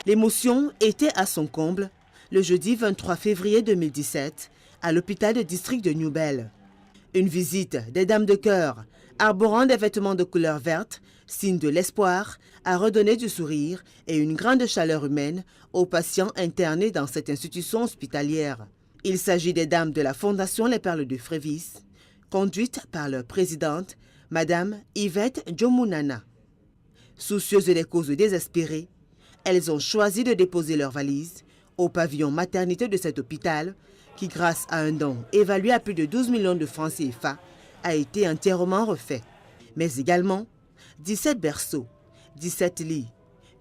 L'émotion était à son comble le jeudi 23 février 2017 à l'hôpital de district de Newbell. Une visite des dames de cœur arborant des vêtements de couleur verte, signe de l'espoir, a redonné du sourire et une grande chaleur humaine aux patients internés dans cette institution hospitalière. Il s'agit des dames de la Fondation Les Perles de Frévis, conduites par leur présidente, Madame Yvette Djomounana. Soucieuses des causes désespérées, elles ont choisi de déposer leurs valises au pavillon maternité de cet hôpital qui, grâce à un don évalué à plus de 12 millions de francs CFA, a été entièrement refait. Mais également, 17 berceaux, 17 lits,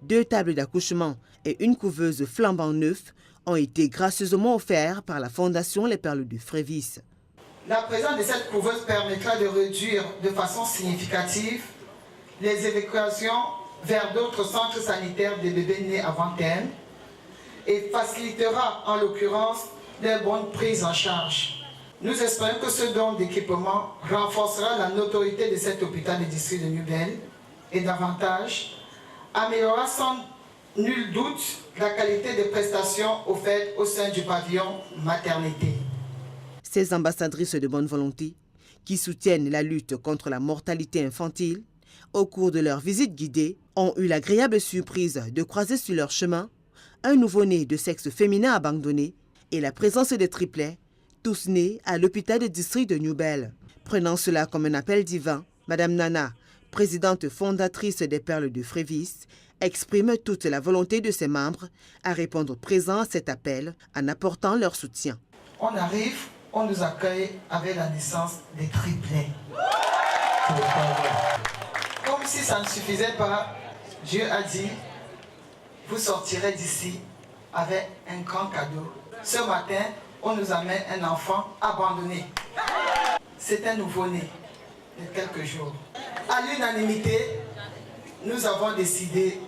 2 tables d'accouchement et une couveuse flambant neuve ont été gracieusement offerts par la Fondation Les Perles de Frévis. La présence de cette couveuse permettra de réduire de façon significative les évacuations vers d'autres centres sanitaires des bébés nés avant terme et facilitera en l'occurrence leur bonne prise en charge. Nous espérons que ce don d'équipement renforcera la notoriété de cet hôpital de district de Newbell et davantage améliorera sans nul doute la qualité des prestations offertes au sein du pavillon maternité. Ces ambassadrices de bonne volonté, qui soutiennent la lutte contre la mortalité infantile, au cours de leur visite guidée, ont eu l'agréable surprise de croiser sur leur chemin un nouveau-né de sexe féminin abandonné et la présence des triplets, tous nés à l'hôpital de district de Newbell. Prenant cela comme un appel divin, Madame Nana, présidente fondatrice des Perles de Frévis, exprime toute la volonté de ses membres à répondre présent à cet appel en apportant leur soutien. On arrive, on nous accueille avec la naissance des triplets. Comme si ça ne suffisait pas, Dieu a dit, vous sortirez d'ici avec un grand cadeau. Ce matin, on nous amène un enfant abandonné. C'est un nouveau-né de quelques jours. À l'unanimité, nous avons décidé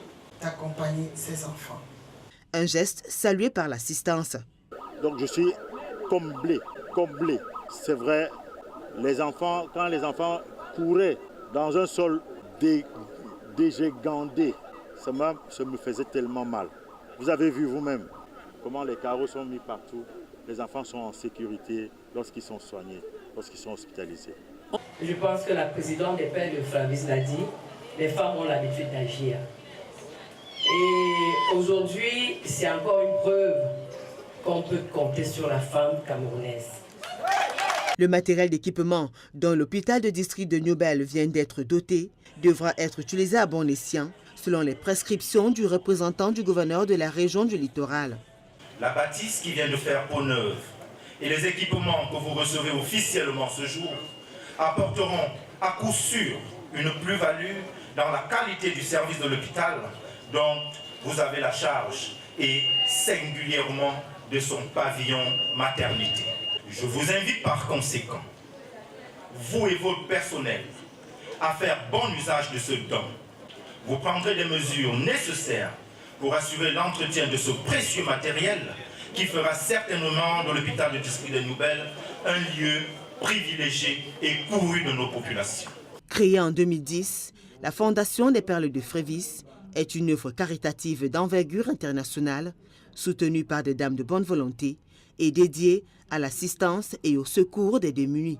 d'accompagner ces enfants. Un geste salué par l'assistance. Donc je suis comblé. C'est vrai, les enfants, quand les enfants couraient dans un sol dégingandé, ça me faisait tellement mal. Vous avez vu vous-même comment les carreaux sont mis partout. Les enfants sont en sécurité lorsqu'ils sont soignés, lorsqu'ils sont hospitalisés. Je pense que la présidente des Pères de Frévis l'a dit, les femmes ont l'habitude d'agir. Et aujourd'hui, c'est encore une preuve qu'on peut compter sur la femme camerounaise. Le matériel d'équipement dont l'hôpital de district de Newbell vient d'être doté devra être utilisé à bon escient selon les prescriptions du représentant du gouverneur de la région du littoral. La bâtisse qui vient de faire peau neuve et les équipements que vous recevez officiellement ce jour apporteront à coup sûr une plus-value dans la qualité du service de l'hôpital dont vous avez la charge et singulièrement de son pavillon maternité. Je vous invite par conséquent, vous et votre personnel, à faire bon usage de ce don. Vous prendrez des mesures nécessaires pour assurer l'entretien de ce précieux matériel qui fera certainement de l'hôpital de district de Newbell un lieu privilégié et couru de nos populations. Créée en 2010, la Fondation des Perles de Frévis est une œuvre caritative d'envergure internationale, soutenue par des dames de bonne volonté et dédiée à l'assistance et au secours des démunis.